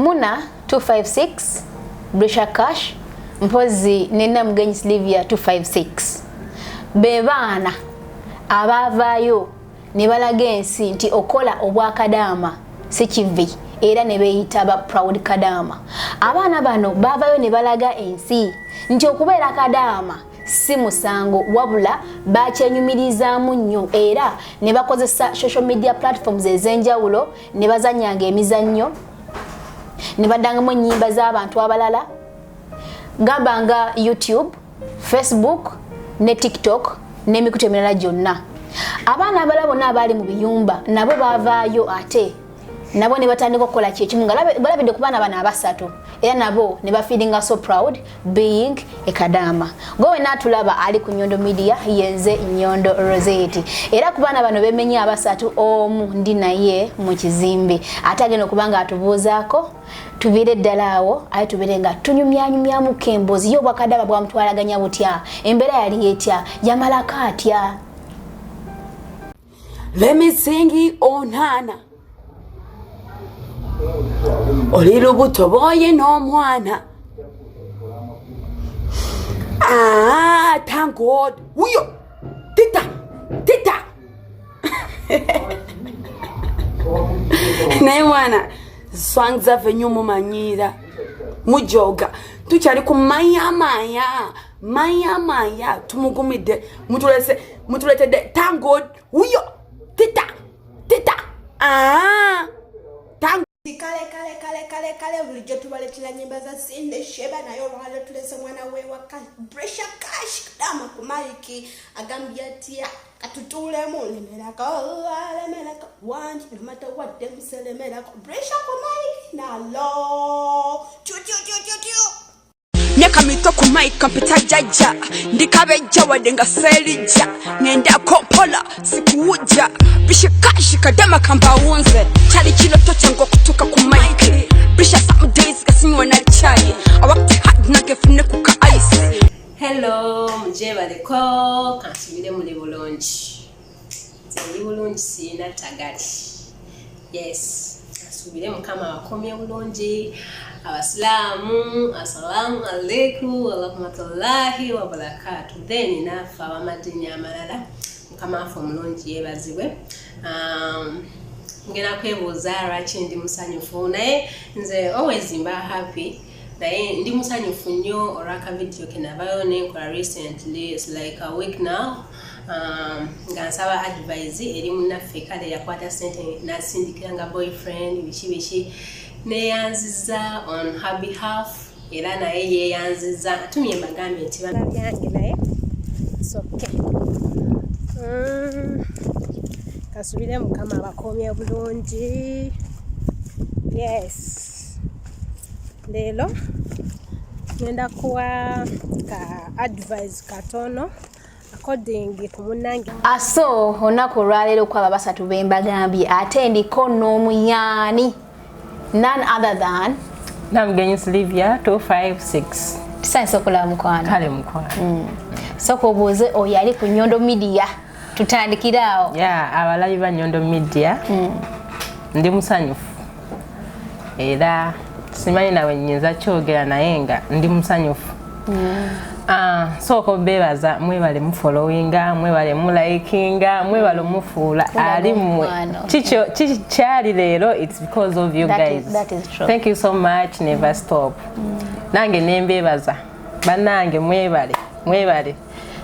MUNNA256 Brishacash mpozi nina mgenyi Sylvia 256 bebana abavayo ne balaga ensi nti okola obwa Kadaama sikivi era ne beyita ba proud Kadaama. Abaana bano bavayo ne balaga ensi nti okubeera Kadaama si musango wabula bakyenyumirizaamu nnyo era ne bakozesa social media platforms ez'enjawulo ne bazanyanga emizannyo ne badangamu ennyimba z'abantu abalala gabanga YouTube, Facebook ne TikTok n'emikutu emirala gyonna. Abaana abalala bonna abali mu biyumba nabo bavaayo ate nabo ne batandika okukola kyekimu nga balabidde ku baana bano abasatu era nabo ne bafeelinga so proud being a Kadaama. Gowe natulaba ali ku Nyondo Media yenze Nyondo Rozet era ku baana bano bemenye abasatu omu ndi naye mu kizimbe atagenda kubanga atubuuzaako tubire ddalawo ayi tubire nga tunyumyanyumyamu kembozi yo bwakadaba bwa mutwalaganya butya embera yali etya yamalaka atya. Let me sing it on Hannah. Olilo buto boye no mwana. Ah, thank God. Uyo. Tita. Naye mwana swangza venyu mumanyira. Mujoga. Tuchali ku maya. Tumugumide. Mutulete de thank God. Uyo. Tita. Ah. Thank Kale bulijjo tubaletera nyimba za Sinde Sheba nayo lwalo tulese mwana we waka Brishacash Kadaama ku maiki agambye ati katutulemu lemeraka wanji no matter what them selemeraka Brisha ku maiki na lo chu Nyaka mito ku mic kapita jaja ndikabeja wadenga selija nenda kopola sikuuja Brishacash Kadaama kamba wonze chali kino tochango kutuka ku mic Brisha some days kasinywa na chai awakti hard nakefune ku ka ice. Hello mjeba leko kansubire muli bulungi zali bulungi sina tagati. Yes kansubire mukama wakomye bulungi. Abasilamu, assalamu alaikum wa rahmatullahi wa barakatuh. Then nafa abamadini amalala mukama afa omulungi yebaziwe. Ngena kwebuuza lwaki ndi musanyufu naye nze always mba happy naye ndi musanyufu nnyo olw'aka video ke nabayo nenkola recently. It's like a week now. Nga nsaba advice eri munnaffe kale yakwata sente nasindikira nga boyfriend biki neyanziza on her behalf era naye yeyanziza atumye mbagambye nti bana byange naye it's okay. Kasubire mukama bakomye bulungi. Yes lelo ngenda kuwa ka advice katono according to munnange aso onako lwalero kwa babasatu bembagambye ate ndiko n'omuyani none other than Namgenyi Sylvia 256. Tisanso kula mukwana. Kale mukwana. Soko obuuze oyali ku Nyondo Media tutandikirawo. Yeah, abalabi ba Nyondo Media. Ndi musanyufu. Era simanyi nawe nyinza kyogera naye nga ndi musanyufu. Soko bebaza mwebale mu followinga, mwebale mu likinga, mwebale mu fuula ali mwe. Chicho chali lero it's because of you guys. That is true. Thank you so much, never stop. Nange nembebaza. Banange mwebale.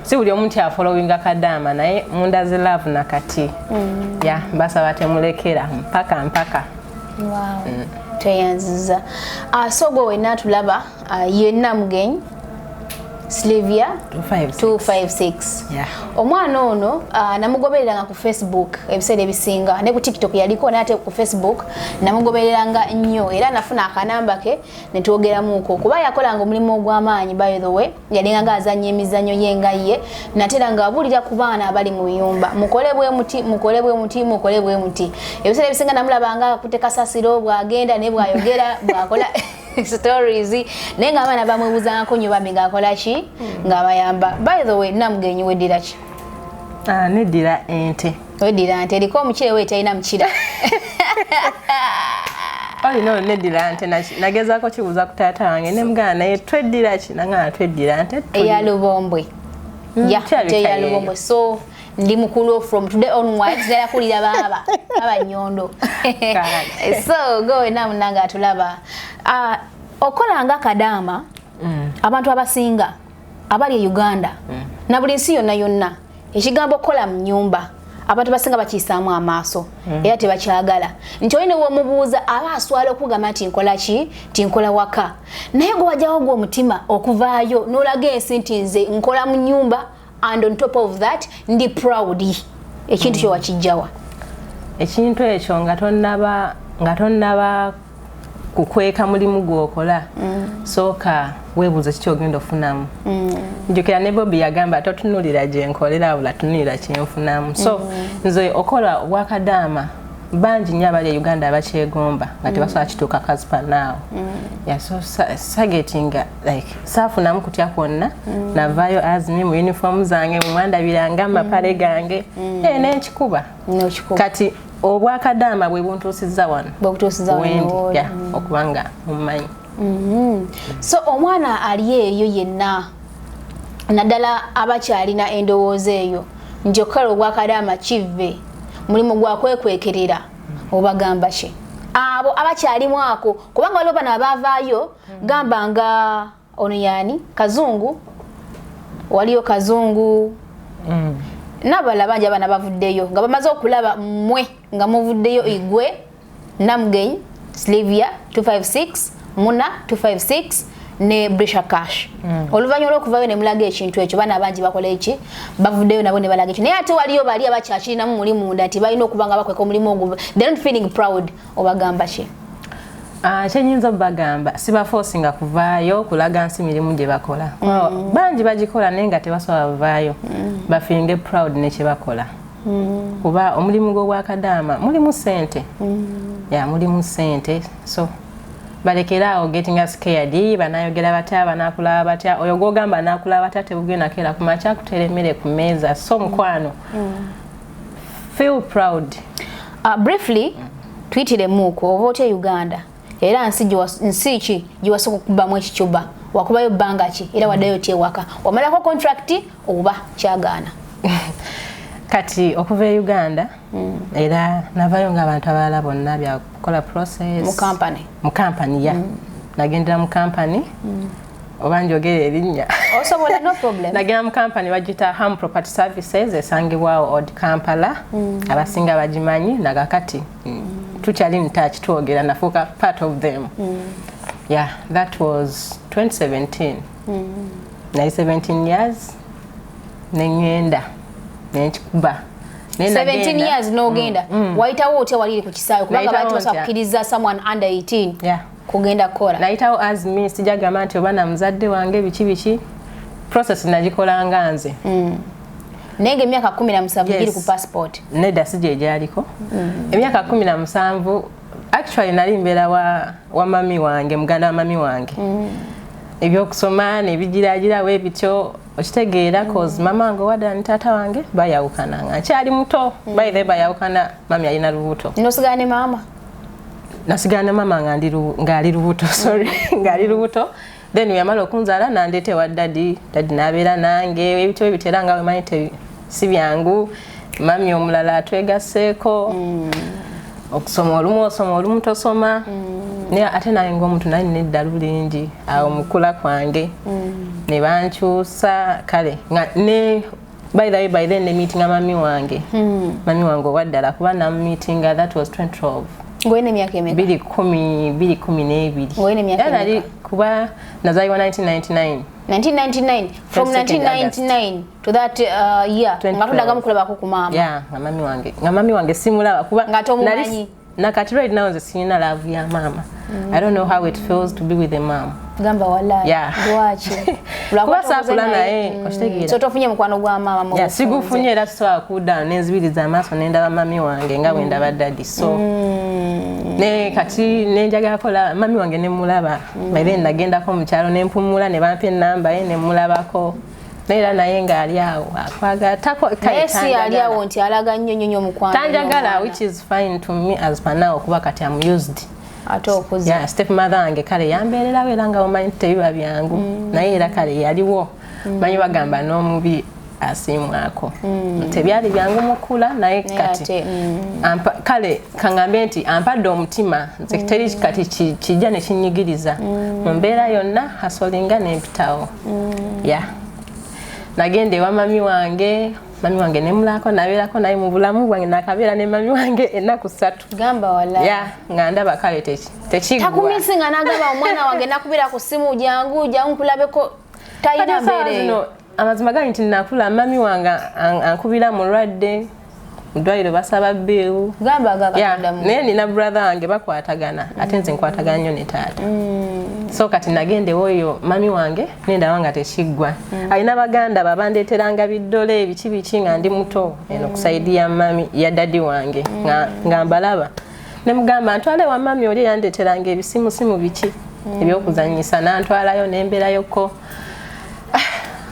Si buli omuntu ya followinga Kadaama naye mundaze love nakati. Yeah, basa batemulekera mpaka. Wow. Teyanziza. Sogo we natulaba yenna mugenyi Sylvia 256. Yeah. Omwana ono namugobereranga ku Facebook ebiseera ebisinga ne ku TikTok yaliko nate ku Facebook namugobereranga nnyo era nafuna akanamba ke netwogeramuko kuba yakolanga omulimu ogw'amaanyi by the way yalinganga azanya emizannyo yengaye nateranga abulira ku baana abali mu biyumba mukole bwe muti ebiseera ebisinga namulabanga akuteka sasiro bwagenda ne bwayogera bwakola stories nenga abana bamwebuuzangako nnyo bambi ng'akola ki ng'abayamba. By the way namugenyi weddira ki? Neddira ente. Weddira ente eriko omukire we talina mukira. oli no nedira nte nagezaako kibuuza ku taata wange ne mugana naye tweddira ki nangana tweddira nte eya Lubombwe ya Lubombwe so ndi mukulu from today onwards dala kulira baba Nyondo so go na munanga atulaba okola nga Kadaama abantu abasinga abali Uganda na buli nsi yonna ekigambo kola mu nyumba abantu basinga bakisaamu amaaso era tebakyagala nti oyine womubuuza aba aswala okugamba nti nkola ki tinkola waka naye gwe wajjawo gwe omutima okuvaayo n'olaga ensi nti nze nkola mu nyumba and on top of that ndi proud ekintu kyo wakijjawa ekintu ekyo nga tonnaba kukweka mulimu gwokola sooka weebuuze kiki ogenda ofunamu njukira ne Bobby yagamba totunulira gye nkolera wabula tunulira kyenfunamu so nze okola obwa Kadaama bangi nnyo abali e Uganda abakyegomba nga tebasobola kituuka kasipa naawo so sagetinga like saafunamu kutya kwonna navaayo azimi mu uniform zange mumwandabiranga mapale gange nenkikuba kati obwa Kadaama bwe buntuusizza wano okubanga mumanyi so omwana ali eyo yenna naddala abakyalina endowooza eyo nti okukala obwa Kadaama kive mulimu gwa kwekwekerera obagamba ki abo abakyalimu ako kubanga waliwo bano abaavaayo gamba nga ono yani Kazungu waliyo Kazungu n'abalala bangi abana bavuddeyo nga bamaze okulaba mmwe nga muvuddeyo igwe Namugenyi Sylvia 256 MUNNA256 ne Brishacash oluvannyuma lw'okuvaayo ne mulaga ekintu ekyo bana abangi bakola eki bavuddeyo nabo ne balaga ekyo naye ate waliyo bali abakyakirinamu mulimu munda nti balina okuba nga bakweka omulimu ogwo they're not feeling proud obagamba ki kyenyinza obagamba sibaforcinga kuvaayo kulaga nsi mirimu gye bakola bangi bagikola naye nga tebasobola bavaayo bafiringe proud nekye bakola kuba omulimu gw'obwa Kadaama mulimu ssente mulimu ssente so balekerawo getting scared banayogera batya banakulaba batya oyo gwogamba nakulaba batya tebugenda kera kumakya kutera emmere ku meeza so mukwano feel proud briefly tuyitire muko oba otya Uganda era nsi ki giwasoka okukubamu ekicuba wakubayo bbanga ki era waddayo tyewaka wamalako contract oba kyagaana kati okuva e Uganda era navayo ng'abantu abalala bonna byakukola process mu company nagendera mu company oba njogera erinnya osobola no problem nagenda mu company bagita Home Property Services esangibwawo Old Kampala abasinga bagimanyi nagakati tukyali in touch twogera nafuuka part of them that was 2017 naye 17 years neŋŋenda nenkikuba 17 years n'ogenda wayitawo otya waliri ku kisaawe kubanga baati basobola kukkiriza someone under 18 kugenda kukola nayitawo as me sijagamba nti oba na muzadde wange biki process nagikolanga nze naye ng'emyaka 17 giri ku passport nedda si gye gyaliko emyaka 17 actually nali mbeera wa mami wange muganda wa mami wange ebyokusoma nebigiragirawo ebityo okitegeera cause mama wange wadda ni taata wange bayawukana nga nkyali muto by the bayawukana mami alina lubuto nosigala ne mama nasigala ne mama ng'ali lubuto ng'ali lubuto then yamala okunzaala nandeeta ewa dadi n'abeera nange ebityo ebitera nga wemanyi si byangu mami omulala atwegaseeko okusoma olumu tosoma naye ate naye ng'omuntu nali nedda lulingi awo mukula kwange ne bankyusa kale ne by then ne meetinga mami wange owaddala kuba namumeetinga that was 2012 ngoyina emyaka emeka 2012 nali kuba nazaalibwa 1999 from 1999 to that year nga tudagamu kulabako ku maama nga mami wange simulaba kuba nga tomumanyi nakati right now nze sirina love ya mama I don't know how it feels to be with a mom gamba wallahi lwaki kuba saakula naye okitegeera so tofunye mukwano gwa mama sigufunye era tusobola kudda nenzibiriza amaaso nendaba mami wange nga bwe ndaba dadi so ne kati nenjagala kola mami wange nemulaba baire nagendako mu kyalo nempumula ne bampa ennamba ye nemulabako naye naye ng'ali awo akwagala si ali awo nti alaga nnyo mukwano tanjagala which is fine to me as per now kuba kati am used ate okuze ya step mother wange kale yambeererawo era nga omanyi tebiba byangu naye era kale yaliwo manyi bagamba n'omubi asiimwako tebyali byangu mukula naye kati kale kaŋŋambe nti ampadde omutima nze teri kati kijja ne kinyigiriza mu mbeera yonna hasolinga n'empitawo ya nagenda ewa mami wange nemulaako nabeerako naye mu bulamu bwange nakabeera ne mami wange ennaku 3 gamba wala ya nga ndaba kale tekiggwa takumisinga nagamba omwana wange nakubira ku simu jangu kulabeko tayina mbeere amazima gange nti nakula mami wange ankubira mulwadde mudwaliro basaba bill gamba naye nina brother wange bakwatagana ate nze nkwatagana nnyo ne taata so kati nagende oyo mami wange nenda wanga tekiggwa alina baganda babandeeteranga biddole biki nga ndi muto eno kusaidia mami ya dadi wange nga mbalaba ne mugamba ntwale wa mami oli yandeeteranga ebisimusimu biki ebyokuzanyisa nantwalayo nembeerayoko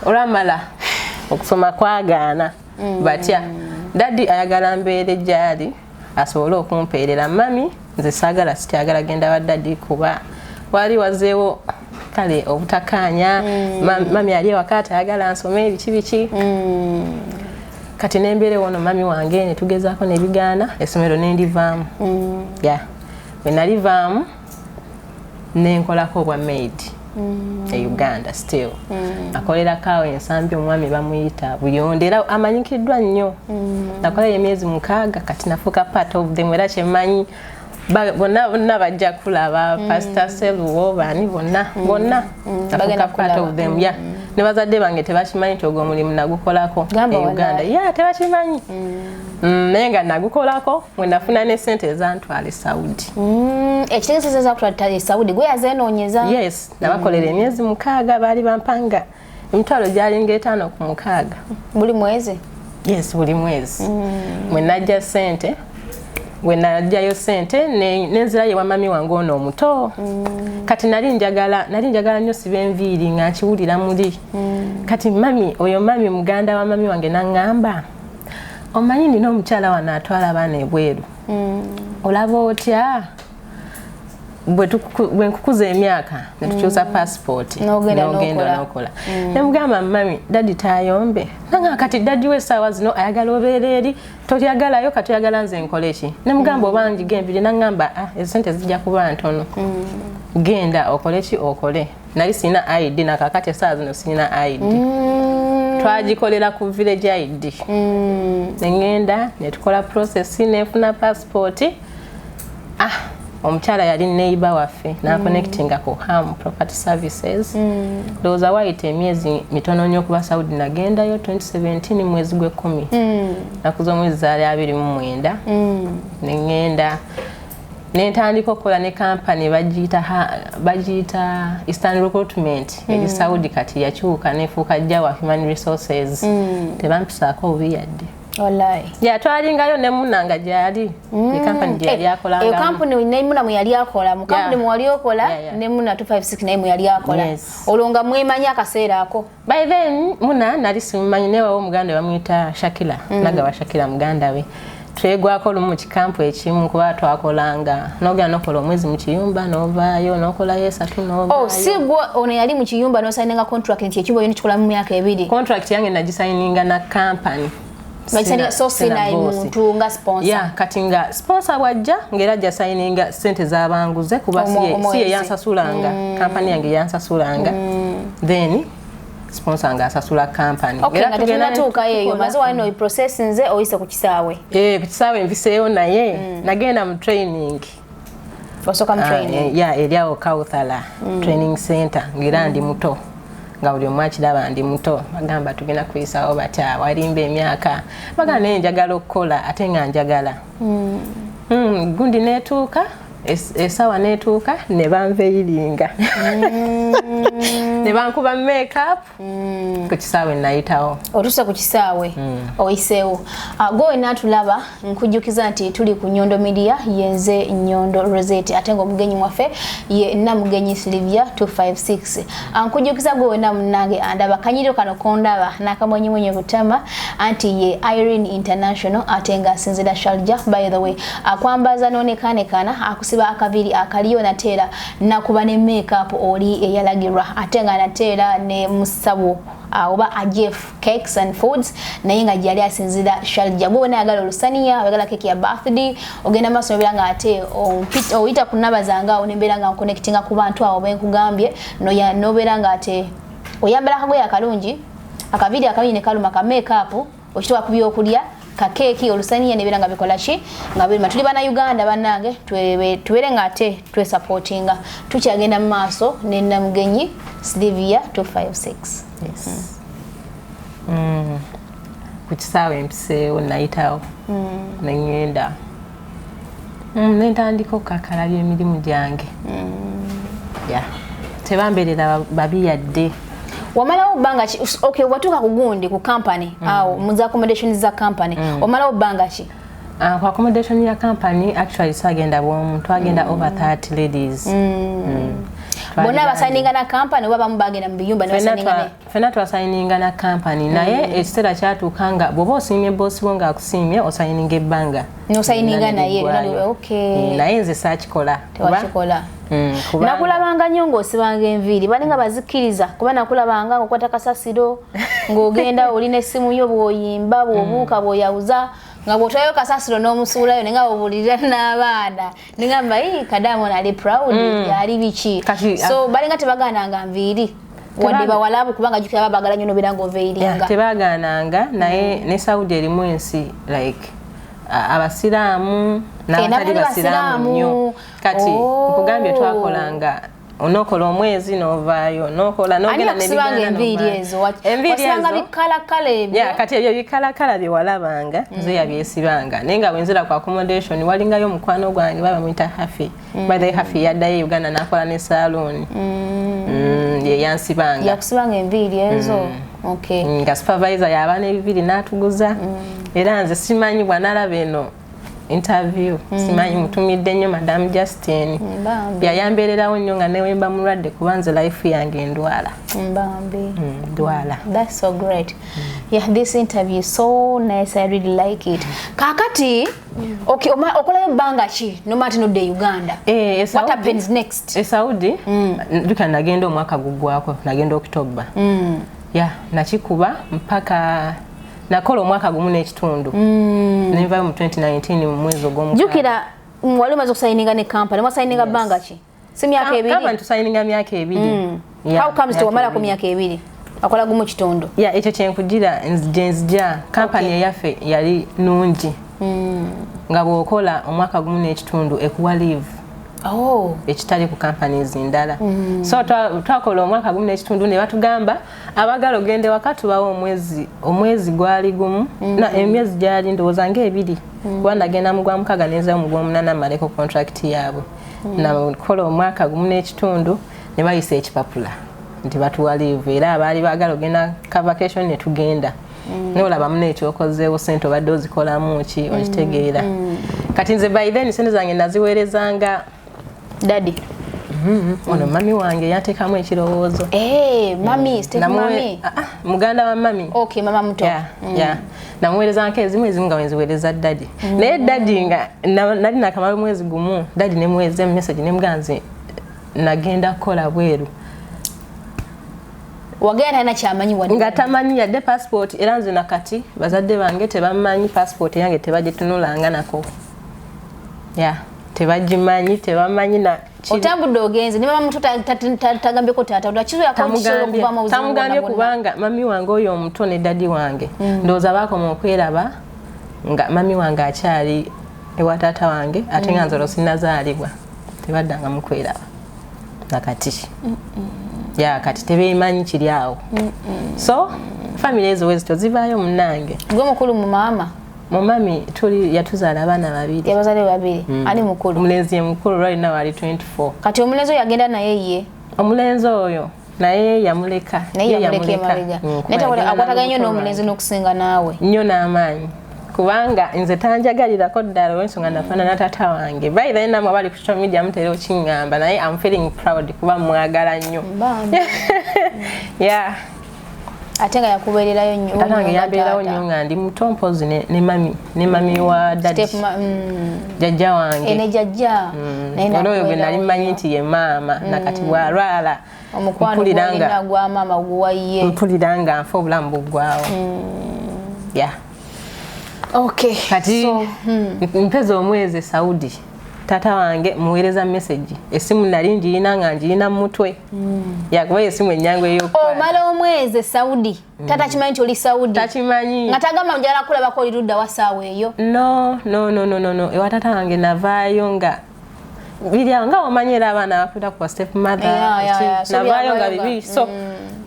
olwamala okusoma kwagaana batya dadi ayagala mbeere gyali asobole okumpeerera mami nze saagala sikyagala genda wa dadi kuba wali wazeewo kale obutakanya mami ali ewaka ayagala nsome ebiki kati nembeere wono mami wange netugezaako nebigaana essomero nendivaamu ya bwe nalivaamu nenkolako obwa maid e Uganda still akolera kawo ensambi omwami bamuyita Buyonde era amanyikiddwa nnyo nakola emyezi 6 kati nafuuka part of them era kyemanyi bonna bajja kulaba pastor Seluwo bani bonna nafuuka part of them ya ne bazadde bange tebakimanyi nti ogwo omulimu nagukolako e Uganda ya tebakimanyi naye nga nagukolako mwe nafuna ne sente ezantwala Saudi ekitegeeza za kutwala Saudi gwe yazenoonyeza yes nabakolera emyezi 6 baali bampanga emitwalo gyalinga 5 ku 6 buli mwezi yes buli mwezi mwe najja sente we najjayo sente nenzirayo wa mami wange ono omuto kati nali njagala nnyo sibe enviiri nga nkiwulira muli kati oyo mami muganda wa mami wange naŋŋamba omanyi nina omukyala wano atwala abaana ebweru olaba otya bwe nkukuza emyaka netukyusa passport n'ogenda n'okola nemugamba mami dadi tayombe nanga kati dadi we essaawa zino ayagala obeera eri toyagalayo kati oyagala nze nkole ki nemugamba oba ngigembire naŋŋamba esente zijja kuba ntono genda okole ki okole nali sirina ID nakakati essaawa zino sirina ID twagikolera ku village ID neŋŋenda netukola process nefuna passport omukyala yali neighbor waffe connectinga ku Ham Property Services ndowooza wayita emyezi mitono nnyo okuba Saudi nagendayo 2017 mwezi gw'10 nakuza omwezi zaali 29 neŋŋenda nentandika okukola ne kampani bagiyita Eastern Recruitment eri Saudi kati yakyuka nefuuka Jawa Human Resources tebampisaako obubi yadde wallahi ya twalingayo ne munanga gyali ne company gyali akolanga e company ne muna mu yali akola mu company mu wali okola ne MUNNA256 ne mu yali akola olonga mwemanya akaseera ako by then muna nali simanyi ne wawo muganda bamuyita Shakila naga wa Shakila muganda we twegwako lumu kikampu ekimu kuba twakolanga nogenda nokola omwezi mu kiyumba novaayo nokola yesatu novaayo sigwa ono yali mu kiyumba no signinga contract nti ekibo yoni kikola mu myaka 2 contract yange nagisigninga na company Maisani so sina muntu nga sponsor. Yeah, kati nga sponsor wajja ngera ja signinga sente zabanguze kuba siye yansasulanga. Company yange yansasulanga. Then sponsor nga asasula company. Okay, ngera tugenda tuka yeyo mazo wano i process nze oyise ku kisaawe. Ku kisaawe mviseyo naye nagenda mu training. For soccer training. Yeah, eriawo Kauthala training center ngera ndi muto. Nga buli omwakiraba ndi muto bagamba tugenda kuyisawo batya walimba emyaka bagamba naye njagala okukola ate nga njagala gundi netuuka esawa netuuka ne banveyiringa ne bankuba make-up ku kisaawe nayitawo otuuse ku kisaawe oyiseewo gwe natulaba nkujjukiza nti tuli ku Nyondo Media yenze Nyondo Rozet ate ng'omugenyi mwaffe ye namugenyi Sylvia 256 nkujjukiza gwe na munnange andaba kanyiro kano kondaba nakamwenyimwenye kutama anti ye Irene International ate nga asinzira Sharjah by the way akwambaza nonekane kana kusiba akabiri akaliyo nateera nakuba ne makeup oli eyalagirwa ate nga nateera ne musabo oba Jeff Cakes and Foods naye nga jali asinzira Shalja bwo nayagala olusaniya oyagala keki ya birthday ogenda maso bilanga ate oyita kunabazanga onembera nga connectinga ku bantu abo benkugambye no beranga ate oyambala kagoya akalungi akabiri akabiri ne kaluma ka makeup okitwa kubyo okulya ka keki olusaniya ne biranga bikola ki nga biri matuli bana Uganda banange tuwere nga ate twe supportinga tukyagenda mu maaso ne namugenyi Sylvia 256 yes kukisawe mpiseewo nayitawo nengenda nentandika kakalabya emirimu gyange tebambeerera babi yadde wamalawo bbanga ki okay watuka kugundi ku company au muza accommodation za company wamalawo bbanga ki ku accommodation ya company actually sagenda bwomu twagenda over 30 ladies bona basayininga na company waba mubagenda mu biyumba ne basayininga fena twasayininga na company naye ekiseera kyatuukanga bwoba osiimye bosi bo ng'akusiimye osayininga ebbanga nosayininga naye okay naye nze saakikola tewakikola nakulabanga nnyo ng'osibanga enviiri balinga bazikkiriza kuba nakulabanga ng'okwata kasasiro ng'ogenda olina essimu yo bw'oyimba bw'obuuka bw'oyawuza nga bw'otwayo kasasiro n'omusuulayo ne nga bw'obulirira n'abaana ne ngamba Kadaama ali proud yali biki so balinga tebagananga nviiri wadde bawalabu kubanga jukira babagala nnyo nobeera ng'oveeyiringa tebagananga naye ne Saudi erimu ensi like abasiraamu n'abatali basiraamu nnyo kati nkugambye twakolanga onokola omwezi novaayo nokola nogenda nebigana enviiri ezo wasanga bikalakala ebyo kati ebyo bikalakala bye walabanga nze yabyesibanga naye nga bwenzira ku accommodation walingayo omukwano gwange baba mwita Hafi by the Hafi yaddayo Uganda nakola ne salon ye yansibanga yakusibanga enviiri ezo okay nga supervisor yaba n'ebibiri n'atuguza era nze simanyi bwanalaba eno interview simanyi mutumidde nnyo Madam Justin yayambeererawo nnyo nga newemba mulwadde kubanze life yange ndwala ndwala. That's so great. Yeah, this interview is so nice. I really like it. Kakati okay okolayo bbanga ki no matter no de Uganda what happens next Saudi duka nagenda omwaka gugwako nagenda October nakikuba mpaka nakola omwaka gumu n'ekitundu nenva mu 2019 mu mwezi ogw'omu jukira wali umaze kusayininga ne company mwasayininga bbanga ki si myaka ebiri kama tusayininga myaka ebiri how comes to wamala ku myaka ebiri akola gumu kitundu ekyo kyenkugira nzija company eyaffe yali nungi nga bw'okola omwaka gumu n'ekitundu ekuwa leave ekitali ku companies ndala so twakola omwaka gumu n'ekitundu ne batugamba abagala ogende wakati bawo omwezi gwali gumu na emyezi gyali ndowooza ng'ebiri kuba nagenda mu Gwamukaaga nenza mu Gw'omunaana maleko contract yaabwe nakola omwaka gumu n'ekitundu ne bayisa ekipapula nti batuwa leave era abaali baagala ogenda ka vacation ne tugenda nolaba mune ekyokozeewo sente obadde ozikolamu ki okitegeera kati nze by then sente zange naziweerezanga daddy ono mami wange yateekamu ekirowoozo mami step mami muganda wa mami okay mama muto namuweerezanko ezimu nga wenziweereza daddy naye daddy nga nali nakamala omwezi gumu daddy nemuweereza message nemuganze nagenda kukola bweru wagenda na kyamanyi wadde nga tamanyi yadde passport era nze nakati bazadde bange tebamanyi passport yange tebagitunulanga nako tebagimanyi tebamanyi na otambudde ogenze ne mama muto tagambye ko tata odakizo yakamugambye okuva mu buzungu tamugambye kubanga mami wange oyo omuto ne daddy wange ndowooza baakoma okweraba nga mami wange akyali ewa taata wange ate nga nze olwo sinnazaalibwa tebaddanga mu kweraba nakati kati tebeemanyi kiri awo so family ezo wezito zivaayo munnange gwe mukulu mu maama mu mami tuli yatuzaala abaana babiri yabazale babiri ani mukulu omulenzi ye mukulu right now ali 24 kati omulenzi oyo yagenda naye ye omulenzi oyo naye yamuleka akwataganya nnyo n'omulenzi n'okusinga naawe nnyo n'amaanyi kubanga nze tanjagalirako ddala olw'ensonga nafaanana taata wange by the namwe abali ku social media mutera okiŋŋamba naye I'm feeling proud kuba mwagala nnyo Atenga yakubererayo nnyo. Tatange yabeerawo nnyo nga ndi muto mpozi ne mami wa daddy. Jajja wange. Ene jajja. Olwo gwe nali mmanyi nti ye maama nakati bwalwala. Omukwano gw'olina gwa maama guwaye. Mpuliranga nfa obulamu buggwawo. Yeah. Okay. Kati mpeza omwezi Saudi. Tata wange muweereza message. Esimu nali njiyina nga njiyina mu mutwe. Yakuba esimu ennyangwe ey'okukwata. Omala omwezi Saudi. Tata kimanyi nti oli Saudi. Takimanyi. Nga tagamba njala kulabako oli ludda wasaawa eyo. No. Ewa tata wange navaayo nga Bilia nga omanyira abaana bakuda ku step mother. Navaayo nga bibi. So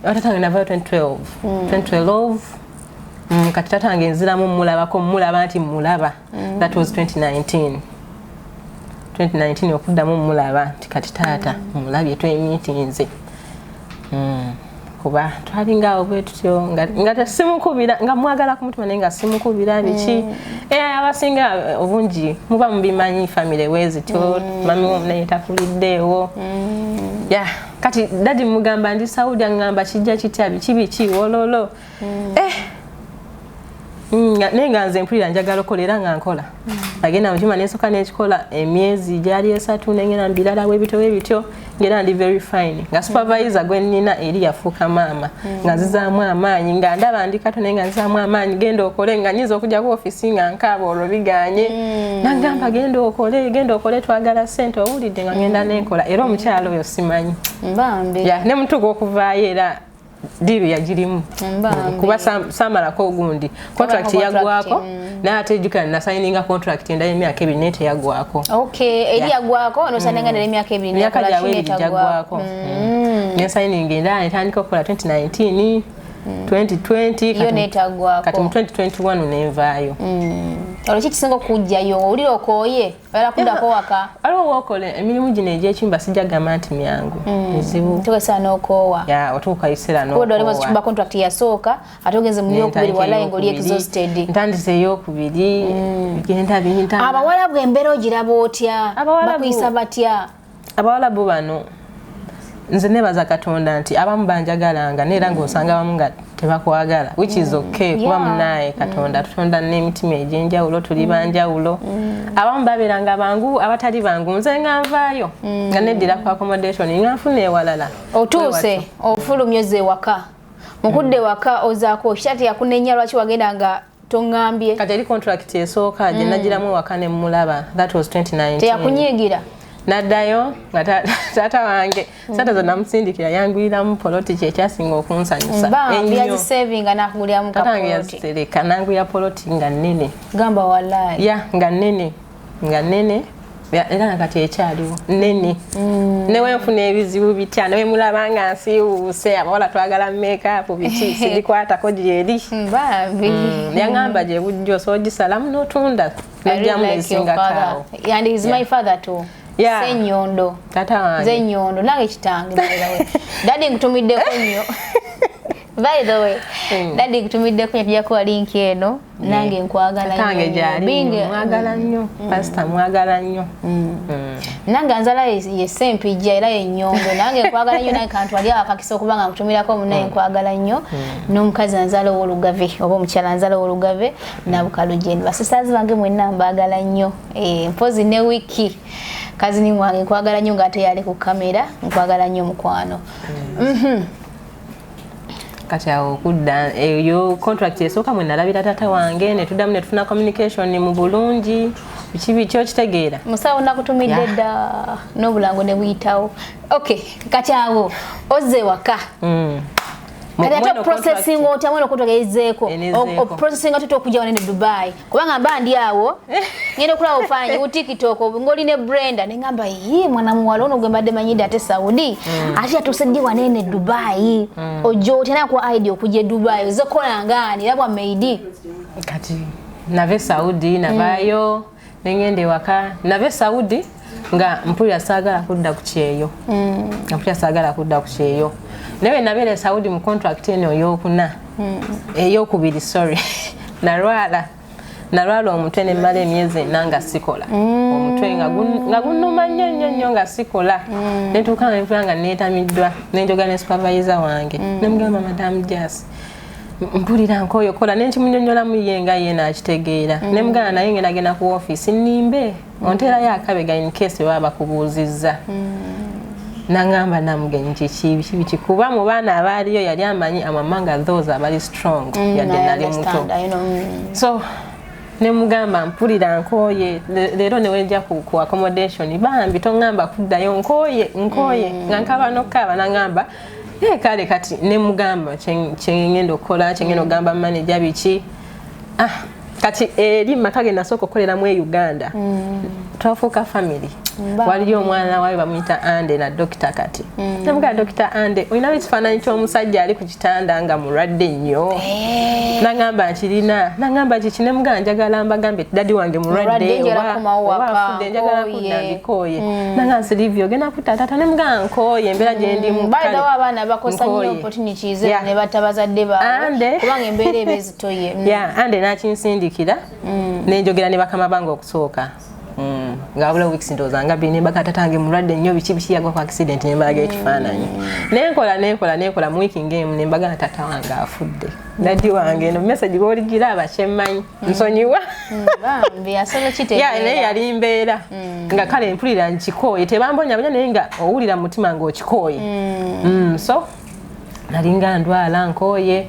ewa tata wange navaayo 2012. Kati tata wange nziramu mulabako mulaba nti mulaba. That was 2019 okuddamu mulaba nti kati taata mulabye twemiitinze. Kuba twalingaawo bwe tutyo nga simukubira nga mwagala ku mutima naye nga simukubira biki. Abasinga obungi muba mubimanyi family wezityo mami naye takuliddeewo. Kati dadi mugamba ndi Saudi angamba kijja kitya biki wololo. Nenga nze mpulira njagala okolera nga nkola. Agenda mukima nesoka n'ekikola emyezi gyali 3 nengena mbirala webityo ngera ndi very fine. Nga supervisor gwe nnina eri yafuuka maama. Nga nzizaamu amaanyi nga ndaba ndi kato nenga nzizaamu amaanyi genda okole nga nyiza okujja ku office nga nkaaba olwo biganye. Nagamba genda okole twagala ssente owulidde nga ngenda n'enkola era omukyalo oyo simanyi. Mbambi. Ne mutugo okuvaayo era diru yagirimu kuba samalako ogundi contract yagwako na atejukana na signinga contract enda emyaka 2 nete yagwako. Okay, eri yagwako no sanenga na emyaka 2 myaka yagwako. Ne signing enda etandika okukola 2019 2020 yo netagwako kati mu 2021 nenvaayo. Olwo kisinga okujjayo oli okoye era kuddako waka aliwo wokole emirimu gino egy'ekimba sijagamba nti myangu ezibu tuwesa n'okoowa otuuka isera n'okoowa kuba oli mazikimba contract yasooka ate ogenze mu yokubiri walayi ng'oli exhausted ntandise eyokubiri bigenda binta abawalabu embeera ogiraba otya bakuyisa batya abawalabu bano nze nebaza Katonda nti abamu banjagalanga neera ng'osanga abamu nga tebakwagala which is okay kuba munaye Katonda tutonda n'emitima egy'enjawulo tuli banjawulo abamu babeeranga bangu abatali bangu nze nga nvaayo nga neddira ku accommodation nga nfuna ewalala otuuse ofulumyoze ewaka mukudde waka ozaako kitati yakunenya lwaki wagenda nga tongambye kati eri contract esooka gye nagiramu ewaka ne mulaba that was 2019 teyakunyiigira naddayo nga taata wange sente zonna musindikira yangwiramu poloti kyekyasinga okunsanyusa yazisevinga nakuguliramu tatange yazitereka nangwira poloti nga nnene gamba walayi nga nnene era nakati ekyaliwo nnene newenfuna ebizibu bitya newe mulaba nga nsiiwuuse abawala twagala makeup biki sigikwatako gyeri yaŋŋamba gye bujjo soogisalamu n'otunda nojjamu nesingakaawo and he's my father too. Se Nyondo. Tata wange. Ze Nyondo. Nange kitange by the way. Daddy nkutumiddeko nnyo. By the way. Daddy nkutumiddeko nnyo tujja kuwa link eno. Nange nkwagala nnyo. Tange gyali mwagala nnyo. Pastor mwagala nnyo. Nange nzala ye Sempijja era ye Nyondo. Nange nkwagala nnyo nange kantu ali akakisa okubanga nkutumirako munaye nkwagala nnyo. N'omukazi nzala ow'olugave oba omukyala nzala ow'olugave nabukalujeni. Basisaazi bange mwenna mbagala nnyo. Mpozi ne wiki. Kazi ni mwange nkwagala nnyo nga ate yali ku kamera nkwagala nnyo mukwano. Kati awo okudda eyo contract esooka mwe nalabira tata wange ne tuddamu ne tufuna communication mu bulungi biki kyo kitegeera musawo nakutumidde dda n'obulango ne buyitawo. Okay, kati awo ozze waka kati processing otya mwana okutogezeeko processing ate okujja wane ne Dubai kubanga mba ndi awo ngenda okulaba ofanyi ku TikTok ngoli ne Brenda ne ngamba yi mwana muwala ono gwe mbadde manyidde ate Saudi ate atusedde wane ne Dubai ojo otya kwa idea okujja Dubai ozekola ngani labwa made kati nave Saudi navayo nengende waka nave Saudi nga mpulira saagala kudda ku kyeyo mpulira saagala kudda ku kyeyo newe nabere Saudi mu contract eno eyokuna eyokubiri sorry nalwala omutwe ne mmala emyezi nanga sikola omutwe nga gunnuma nnyo nga sikola netuuka nga neetamiddwa nenjogera ne supervisor wange nemugamba Madam Jas mpulira nkoyo kola nenkimunyonyola mu yenga yena akitegeera ne mugana naye nagenda ku office nimbe ontera yakabega in case baba kubuuzizza nangamba namugenyi kibi kuba mu baana abaaliyo yali amanyi amamanga those abali strong yadde nali muto so ne mugamba mpulira nkoye leero ne wenja ku accommodation bambi tongamba kuddayo nkoye nga nkaba nokaba nangamba kale kati ne mugamba kyengendo kola kyengendo gamba manager biki kati eri makage nasoko kolera mu Uganda twafuka family waliyo omwana wawe bamuyita Ande na doctor kati namuga doctor Ande oyina ekifaananyi ky'omusajja ali ku kitanda nga mulwadde nnyo nangamba nkirina nangamba kiki ne muga njagala mbagambe dadi wange mulwadde wafudde njagala kudda mbikoye nanga nsirivyo gena kutata ne muga nkoye embeera gye ndi mu kale baada abaana bakosa nnyo opportunities ne batabaza baabwe kubanga embeera ebezitoye Ande nakinsindikira nenjogera ne bakama bange okusooka ngabula weeks ndozanga bine bakatange mulwadde nnyo biki yagwa ku accident ne mbaga ekifaananyi nenkola mu week ngemu ne mbaga tata wange afudde dadi wange no message boligira abakyemanyi nsonyiwa bambi asolo kitegeera ne yali mbeera nga kale mpulira nkikoye tebambonya naye nga owulira mu mutima nga okikoye so nalinga ndwala nkoye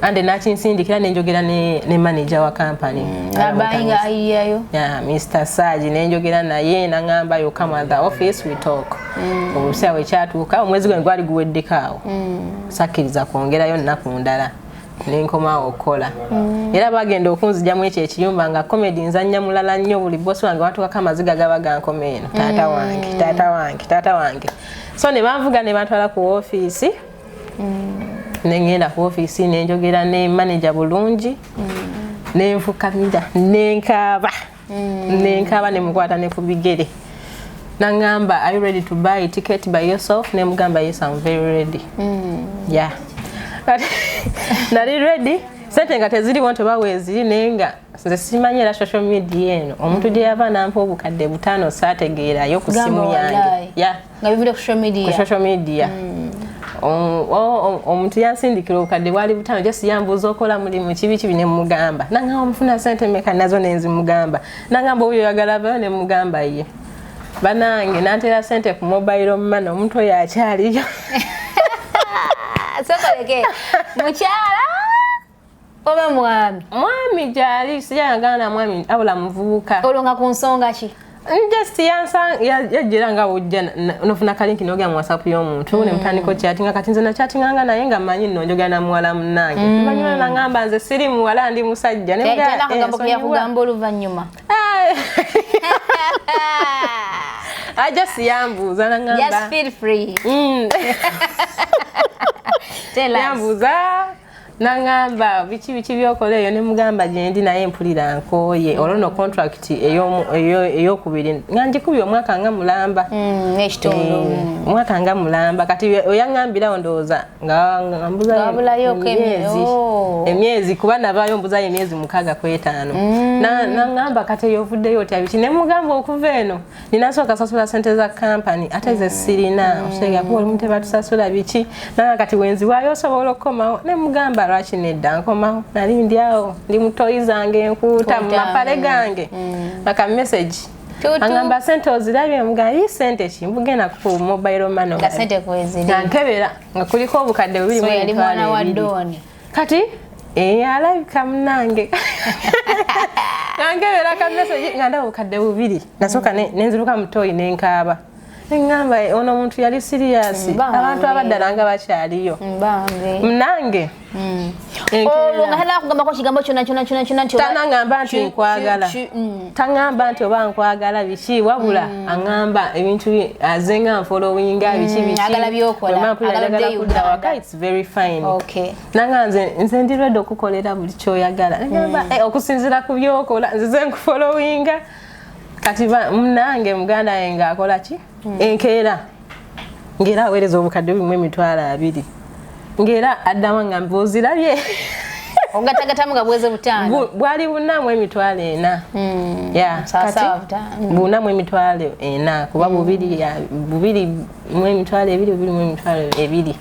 Ande nakinsindikira nenjogera ne manager wa company abayinga ayiyayo Mr. Saji nenjogera naye nangamba yo come at the office we talk obusawe kyatuuka omwezi gwe gwali guweddekaawo sakkiriza kwongerayo nnaku ndala nenkoma okola era bagenda okunzijamu ekyo ekiyumba nga comedy nzanya mulala nnyo buli bosi wange watuukako amaziga gaba gankoma eno taata wange so ne banvuga ne bantwala ku office nengenda ku office nenjogera ne manager bulungi nenfukamira nenkaba ne mukwata ne kubigere nangamba are you ready to buy a ticket by yourself ne mugamba yes I'm very ready nali ready sente nga teziri wantu bawezi nenga nze simanyi era social media eno omuntu gye yava nampa obukadde butaano saategeerayo ku simu yange nga bivudde ku social media omuntu yansindikira obukadde bwali butaano just yambuuza okola mulimu kibi ne mugamba nangamba omufuna sente meka nazo nenzi mugamba nangamba oyo yagala bayo ne mugamba ye banange nantera sente ku mobile money omuntu oyo akyaliyo sokoleke mukyala oba mwami gyali siyagana mwami abula muvubuka olonga ku nsonga ki just yajira nga wujja nofuna kalinki n'ogera mu WhatsApp y'omuntu ne mutandika okyatinga kati nze nakyatinganga naye nga mmanyi nno njogera na muwala munnange luvannyuma nangamba nze siri muwala ndi musajja yakugamba oluvannyuma just yambuuza nangamba just feel free yambuuza nangamba biki byokola eyo ne mugamba gyendi naye mpulira nkoye olwono contract eyokubiri nga njikubye omwaka nga mulamba omwaka nga mulamba kati oyangambirawo ndowooza ngabulayo emyezi kuba nabaayo mbuzayo emyezi 6 ku 5 nangamba kati eyovuddeyo otya biki ne mugamba okuva eno ninasooka sasula sente za kampani ate ze sirina osega kuba olimu tebatusasula biki nanga kati wenziwaayo osobola okukomawo ne mugamba lwaki nedda nkomawo nali ndyawo ndi mutoyi zange enkuuta mu mapale gange aka message angamba sente ozirabye mugayi sente ki mbugenda ku mobile money nga sente kweziri nkebera nga kuliko obukadde 2 kati alabika munange nkebera ka message nga ndaba obukadde 2 nasooka nenziruka mutoyi nenkaaba ngamba ono omuntu yali serious abantu abaddala nga bakyaliyo munange olwo nga tala kugambako kigambo kyonna tanangamba nti nkwagala tangamba nti oba nkwagala biki wabula angamba ebintu azenga nfollowinga biki agala byokola kudda waka it's very fine nanga nze ndirwedde okukolera buli kyoyagala ngamba okusinzira ku byokola nzize nkufollowinga kati munange muganda yenga akola ki enkeera ngera aweereza obukadde 2,200 ngera addamu nga mbuzirabye ogatagatamu nga bweze butaano bwali 4,400 kati 4,400 kuba 2,200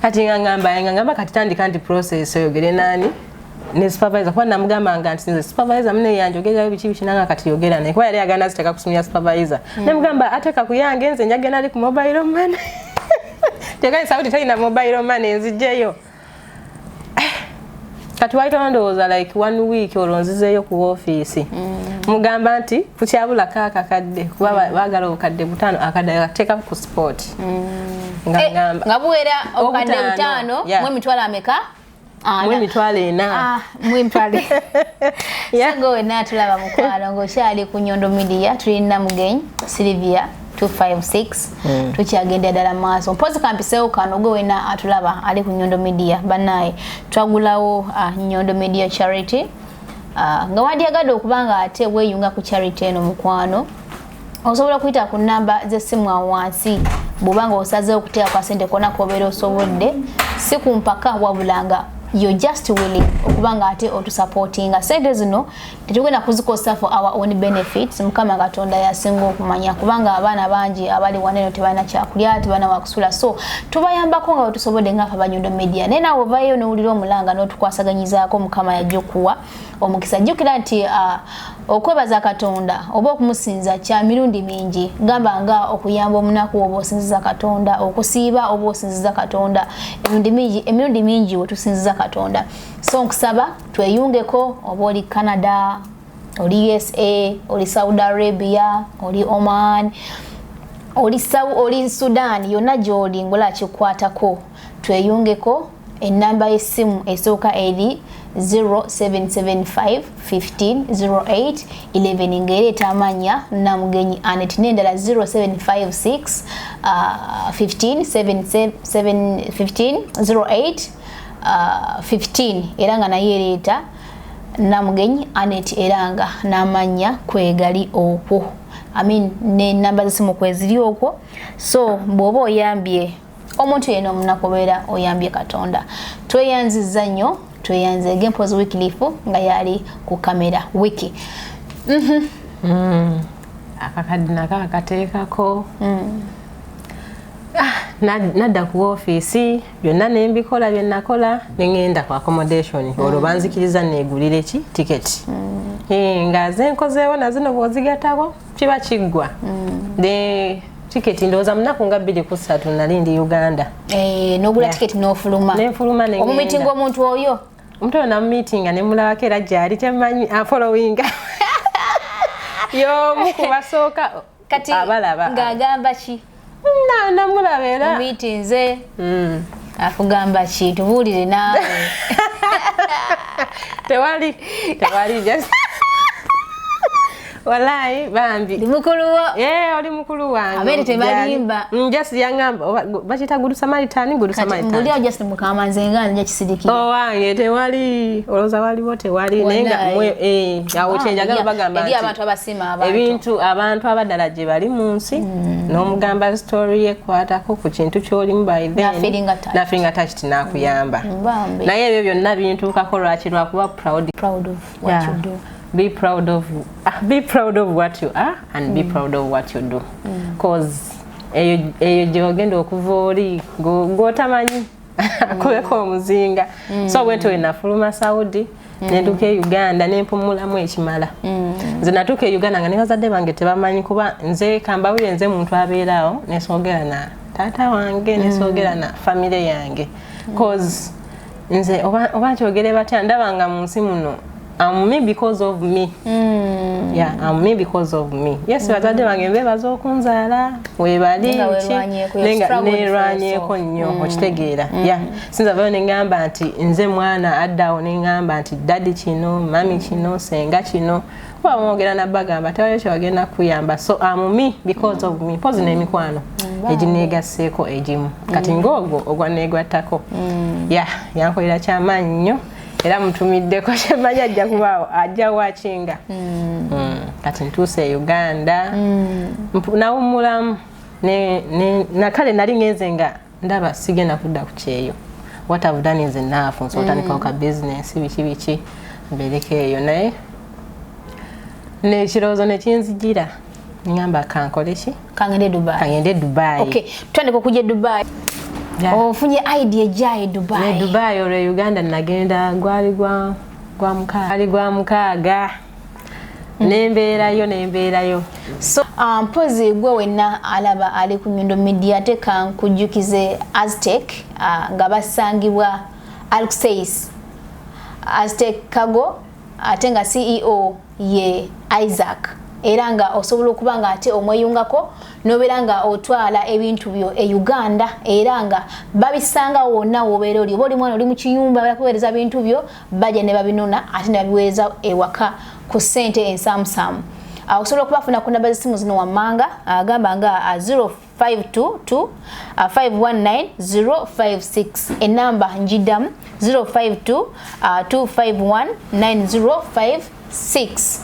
kati ngamba kati tandika ndi process oyogere nani ne supervisor kwa namugamba nti nze supervisor mune yanjogera bichi bishinanga kati yogera naye kwa yali agana zitaka kusumya supervisor ne mugamba ateka kuyange nze njagena ali ku mobile money tekai sauti tayina mobile money nzijeyo kati waita ndowooza like 1 week olonzizeyo ku office mugamba nti kukyabula kaka kadde kuba bagala okadde butano akadde ateka ku sport nga buwera okadde butano mwe mitwala ameka mwe mitwala ena mwe mitwala yago na tulaba mukwalo ngokyali ku Nyondo Media tulina mugenyi Sylvia 256 tukyagenda ddala maaso mpozi kampisewo kano gwe wena atulaba ali ku Nyondo Media banaye twagulawo Nyondo Media Charity nga wandyagadde okubanga ate weeyunga ku charity eno mukwano osobola kuyita ku namba z'essimu awansi bw'obanga osazeewo okuteeka kwa sente kona kobeera osobodde si ku mpaka wabulanga you're just willing okubanga ate otusupportinga sente zino tetugenda kuzikosa for our own benefits mukama katonda yasinga okumanya kubanga abaana bangi abali waneno tebalina kyakulya tebalina wakusula so tubayambako nga wetusobodde ngaafa ba Nyondo Media naye naawe ovayo n'owulira omulanga n'otukwasaganyizaako mukama yajjokuwa omukisa jjukira nti okwebaza katonda oba okumusinza kya mirundi mingi gamba nga okuyamba omunaku oba osinziza katonda okusiiba oba osinziza katonda emirundi mingi wetusinziza katonda so nkusaba tweyungeko oba oli Canada oli USA oli Saudi Arabia oli Oman oli Sudan yonna gy'oli ngola kikwatako tweyungeko enamba y'essimu esooka eri 0775 15 08 11 ngereeta amanya namugenyi anet n'endala 0756 15 08 15 era nga naye ereeta namugenyi anet era nga n'amanya kwegali okwo ne namba z'essimu kweziri okwo so bw'oba oyambye omuntu yena omunakubeera oyambye katonda tweyanziza nnyo tweyanze Gempo's Weekly nga yali ku kamera wiki akakadina kakateekako nadda ku office byonna nembikola byenakola nengenda ku accommodation olwo banzikiriza negulira eki tiketi nga zenkozeewo nazino bwozigatako kiba kiggwa tiketi ndowooza munaku nga 2-3 nali ndi Uganda nogula tiketi nofuluma omumitinga omuntu oyo omuntu oyo namumitinga nemulabako era gyali temanyi afollowinga y'omu kubasooka abalaba ng'agamba ki namulaba era mumitinze akugamba ki tubuulire naawe tewali just Walai bambi ndi mukulu wo oli mukulu wange abere tebalimba just yangamba bachita good samaritan mulio just mukama nzenga nje kisidikira wange tewali oloza wali wote wali nenga mwe yawo chenjaga bagamba ndi abantu abasima abantu abadala gye bali munsi n'omugamba story ekwatako ku kintu kyolimu by then na feeling attached nakuyamba naye ebyo byonna bintu kakolwa kirwa kuba proud of what you do. Be proud of what you are and be proud of what you do. Cause eyo gyogenda okuva oli gotamanyi akoleko omuzinga so bwento enafuluma Saudi netuka Uganda nempumulamu ekimala nze natuka Uganda nga nebazadde bange tebamanyi kuba nze kambawire nze muntu abeerawo nesogera na tata wange nesogera na family yange cause nze oba kyogere batya ndabanga mu nsi muno I'm me because of me. Yeah, I'm me because of me. Yes, bazadde bange bebaza okunzaala webali nerwanyeko nnyo okitegeera. Yeah, sinza vayo nengamba nti nze mwana addawo nengamba nti daddy kino mami kino senga kino kuba mwogera nabagamba tewayo kyewagenda kuyamba so I'm me because of me. Pozi n'emikwano egineegasseeko egimu kati ng'ogwo ogwa neegwattako. Yeah, yankolera kyamaanyi nnyo era mutumiddeko kyemanya ajja kubaawo ajja wakinga kati ntuuse Uganda nawumulamu nakale nali ngenze nga ndaba sigenda kudda ku kyeyo what I've done is enough nsotandikawo ka business biki mbereko eyo naye nekirowoozo nekinzigira ngamba kankole ki kangende Dubai. Okay, twandika okujja Dubai. ofunye idea jaye Dubai. Dubai ore Uganda nagenda gwali gwa mukaaga. Nembeerayo. So mpozi gwe wenna alaba ali ku Nyondo Media teka nkujjukize Aztec nga basangibwa Alexis Aztec Kago ate nga CEO ye Isaac era nga osobola okuba nga ate omweyungako nobeera nga otwala ebintu byo e Uganda era nga babisanga wonna wobeera oli oba oli mwana oli mu kiyumba balakuweereza bintu byo bajja ne babinona ate ne babiweereza ewaka ku ssente ensamusamu. Osobola okubafuna ku namba z'essimu zino wammanga agamba nga 0522 519 056 enamba njiddamu 052 251 9056.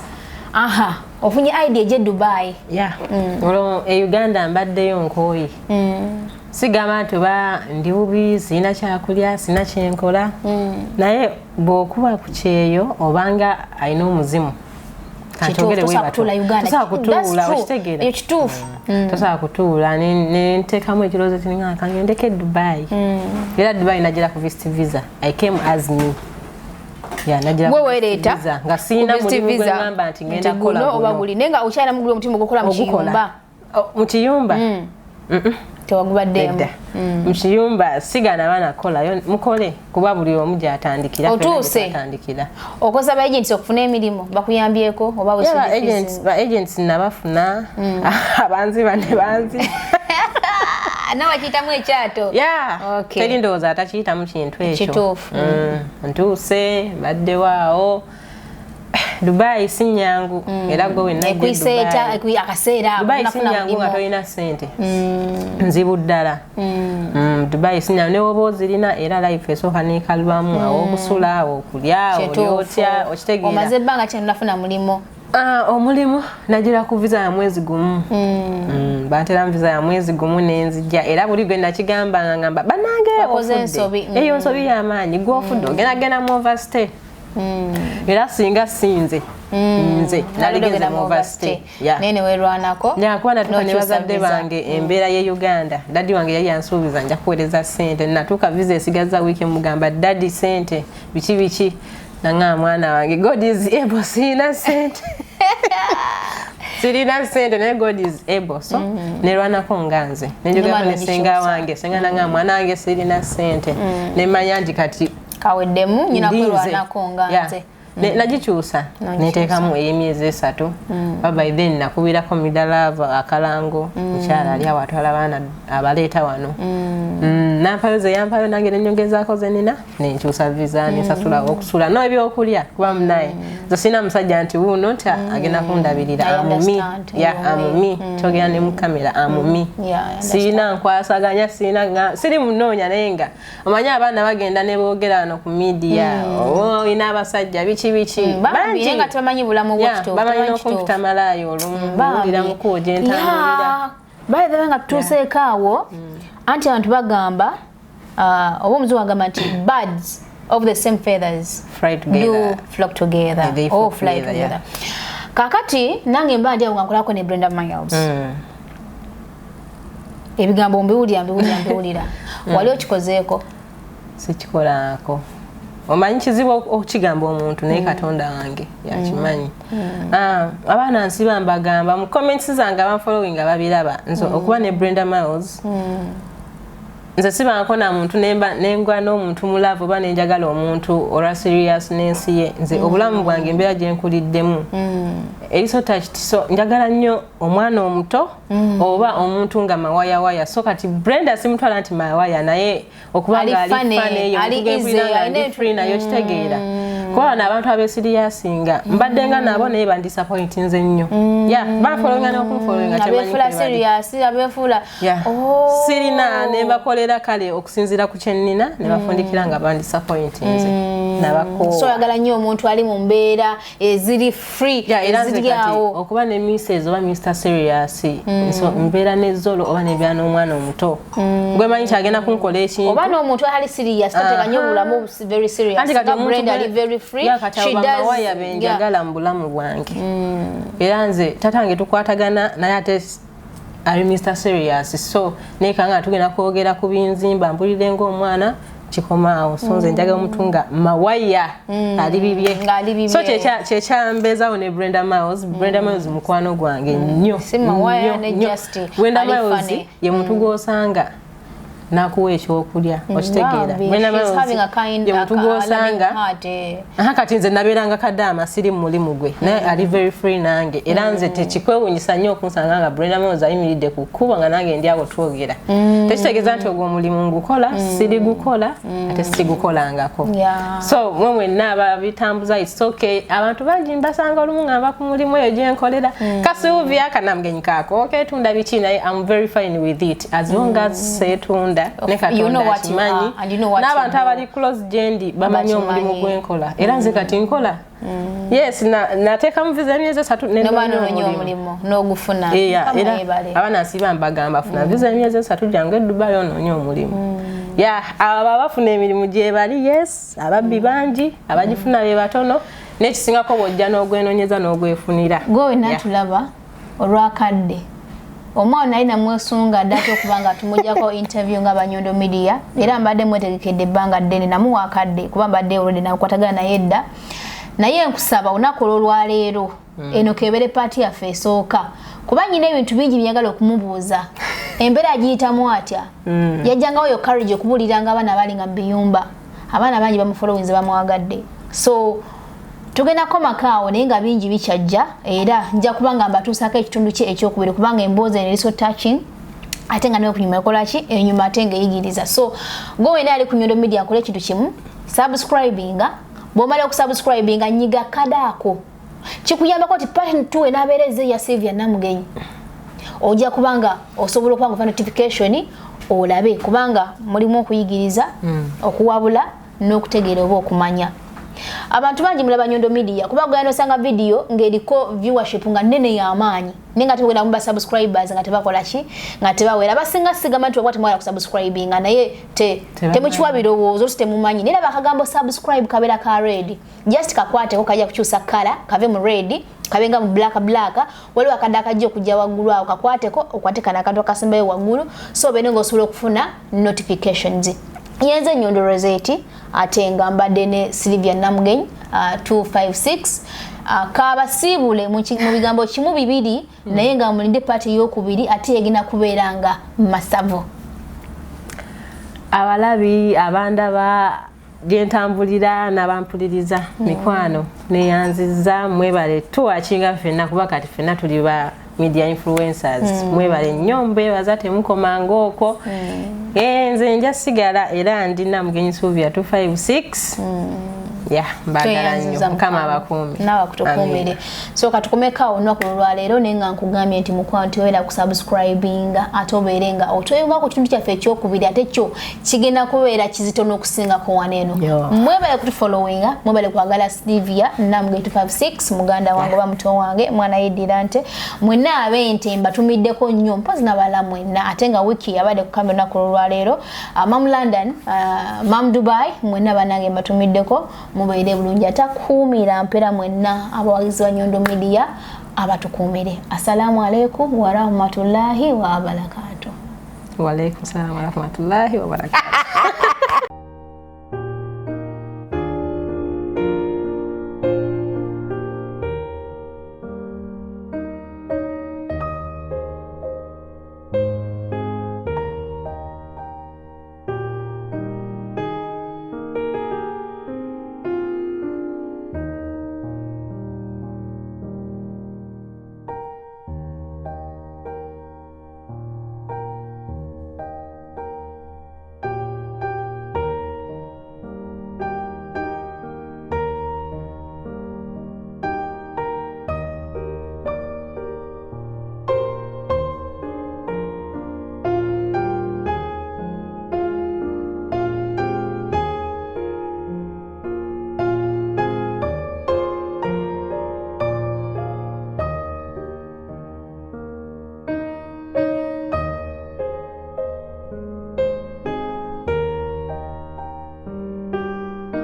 Aha, ofunye idea je Dubai. Olwo e Uganda mbaddeyo nkooyi. Sigamba nti ba ndi bubi sina kyakulya sina kyenkola. Naye bw'okuba ku kyeyo obanga alina omuzimu. Tosakutuula okitegeera ekituufu tosakutuula nentekamu ekirowoozo tininga kange ndeke Dubai era Dubai najira ku visit visa. I came as me. Wewereeta nga siina mulimu gwe ngamba nti ngenda kukola oba guli nenga okyala mugulu omutima gukola mu kiyumba. Mu kiyumba tewagubaddeemu mu kiyumba sigana baana kolayo mukole kuba buli omu gyatandikira atandikira okoza ba agents okufuna emirimu bakuyambyeko oba ba agents nabafuna abanzi bane banzi nawe kitamu ekyato teri ndowooza atakiyitamu kintu ekyo ntuuse badde waawo Dubai si nyangu era gwe wenna ekwiseeta akaseera Dubai si nyangu nga tolina ssente nzibu ddala Dubai si nyangu ne woba ozirina era life esooka neekalwamu awo okusula awo okulya olyotya okitegeera omaze ebbanga kino nafuna mulimu omulimu nagira ku visa ya mwezi gumu banteramu visa ya mwezi gumu nenzijja era buli gwe nakigamba ngamba banange ofudde eyo nsobi y'amaanyi gw'ofudde ogenda mu overstay era singa sinze nze naligenda mu overstay nene werwanako kuba natuuka ne bazadde bange embeera ye Uganda daddi wange yali yansuubiza nja kuweereza ssente natuuka visa esigaza wiiki mugamba daddi ssente biki nanga mwana wange God is able sirina ssente sirina ssente naye God is able so nerwanako nga nze nenjogera ne senga wange senga nanga mwana wange sirina ssente nemanya nti kati kaweddemu nyina kwerwanako nga nze nagikyusa neteekamu emyezi 3 by then nakubirako midala akalango mukyala ali awo atwala abaana abaleeta wano nampayo ze yampayo nange nenyongezaako ze nina nenkyusa visa nensasula okusula n'ebyokulya kuba munaye nze sina musajja nti wuuno nti agenda kundabirira amumi amumi kyogera ne mu kamera amumi sirina nkwasaganya siri munoonya naye nga omanyi abaana bagenda ne boogera wano ku media olina abasajja biki bambi nga tamanyi bulamu bwakito bamanyi n'okumputa malaayo olumu buulira mukuwo gye ntambulira bayithabe nga tutuuseeko awo anti abantu bagamba oba omuzungu agamba nti birds of the same feathers do flock together or fly together. Kakati nange mba ndi awo nga nkolako ne Brenda Miles ebigambo mbiwulira wali okikozeeko sikikolaako omanyi kizibu okukigamba omuntu naye Katonda wange yakimanyi abaana nsiba mbagamba mu comments zange abanfollowing babiraba nze okuba ne Brenda Miles nze sibanko na muntu nengwa n'omuntu mulavu oba nenjagala omuntu olwa seriousness ye nze obulamu bwange embeera gye nkuliddemu eriso takitiso njagala nnyo omwana omuto oba omuntu nga mawayawaya so kati Brenda simutwala nti mawaya naye okuba nga ali free nayo kitegeera kuba n'abantu abesiriyasinga mbadde nga nabo naye bandisappoint nze nnyo bafolowinga n'okunfolowinga sirina ne bakolera kale okusinzira ku kyenina ne bafundikira nga bandisappoint nze nabako so yagala nnyo omuntu ali mu mbeera eziri free eziryawo okuba ne Mrs oba Mr Serious so mbeera n'ezzolo oba n'ebyala n'omwana omuto gwe manyi kyagenda kunkola ekintu oba n'omuntu ali serious tateganya obulamu very serious Brenda ali very free she does waya benjagala mu bulamu bwange era nze tatange tukwatagana naye ate ari Mr. Serious so nekanga tugenda kwogera ku binzimba mpulire ng'omwana chikomao so nze njaga omutunga mawaya ali bibye so chekyambeza ne Brenda Miles mukwano gwange nnyo si mawaya ne just Brenda Miles ye mutugo osanga nakuwa ekyokulya okitegeera Brenda Miles ye mutugo osanga kati nze nabeeranga Kadaama siri mu mulimu gwe naye ali very free nange era nze tekikwewunyisa nnyo okunsanga nga Brenda Miles ayimiridde ku kkubo nga nange ndi awo twogera tekitegeeza nti ogwo omulimu ngukola siri gukola ate sigukolangako so mwe mwenna ababitambuza it's okay abantu bangi mbasanga olumu ngamba ku mulimu eyo gyenkolera kasuubya kanamugenyi kaako oketunda biki naye I'm very fine with it as long as setunda n'abantu abali close gendi bamanyi omulimu gwenkola era nze kati nkola yes nateeka mu visa emyezi 3 nenoonya omulimu n'ogufuna abaana nsiba mbagamba funa visa emyezi 3 jangu Dubai onoonya omulimu abo abafuna emirimu gye bali yes ababbi bangi abagifuna be batono n'ekisingako bw'ojja n'ogwenoonyeza n'ogwefunira gwe natulaba olwakadde omwana alina mwesunga ddato okubanga tumujjako interview nga Nyondo Media era mbadde mwetegekedde ebbanga ddene namuwa akadde kuba mbadde already nakwatagana naye edda naye nkusaba olunaku olwaleero eno kebere paati yaffe esooka kuba nyina ebintu bingi byagala okumubuuza embeera agiyitamu atya yajjangawo yo courage okubuuliranga abaana balinga mu biyumba abaana bangi bamufollowinze bamwagadde so tugenda komakaawo naye nga bingi bikyajja era nja kubanga mbatuusako ekitundu kye ekyokubiri kubanga emboozi eno eriso touching ate nga nayo kunyuma ekola ki enyuma ate nga eyigiriza so gwe wena ali ku Nyondo Media akola ekintu kimu subscribinga bw'omala okusubscribinga nyiga kadaako kikuyambako ti passion tuwe n'abeereza ya Sylvia Namugenyi ojja kubanga osobola okubanga ofa notification olabe kubanga mulimu okuyigiriza okuwabula n'okutegeera oba okumanya abantu bangi mulaba Nyondo Media kuba gwe nosanga video ng'eriko viewership nga nnene y'amaanyi nenga tewena mba subscribers nga tebakola ki nga tebawera basinga sigama nti wakwate mwala kusubscribing naye temukiwa birowoozo temumanyi nera bakagambo subscribe kabera ka red just kakwate ko kajja kukyusa kala kave mu red kabenga mu black waliwo akadaka jjo kujja waggulu awo kakwateko okwatekana akantu akasembayo waggulu so benengo osobola okufuna notifications yenze Nyondo Rozet ate nga mbadde ne Sylvia Namugenyi 256 kabasiibule mu bigambo kimu bibiri naye nga mulinde paati y'okubiri ate yegina kubeeranga Masavo abalabi abandaba gyentambulira n'abampuliriza mikwano neyanziza mwebale tuwakinga ffenna kuba kati ffenna tuli ba media influencers mwebale nnyo mbeebaza temukomanga okwo nze nja sigala era ndi Namugenyi Sylvia 256 mbagala nnyo mukama abakuumi nawe kutukuumire so katukomeka olunaku olwaleero naye nga nkugambye nti mukwano tiwera kusubscribinga ate obeere nga otweyunga ku kitundu kyaffe ekyokubiri ate kyo kigenda kubeera kizitono okusingako waneeno mwebale kutufollowinga mwebale kwagala Sylvia Namugenyi 256 muganda wange oba muto wange mwana yeddira nte mwenna ab'ente mbatumiddeko nnyo mpozi nabala mwenna ate nga wiki yabadde kukambe olunaku olwaleero mam London mam Dubai mwenna banange mbatumiddeko mubeere bulungi atakuumira mpera mwenna abawagizi ba Nyondo Media abatukuumire. Assalamu alaikum wa rahmatullahi wa barakatuh. Wa alaikum salam wa rahmatullahi wa barakatuh.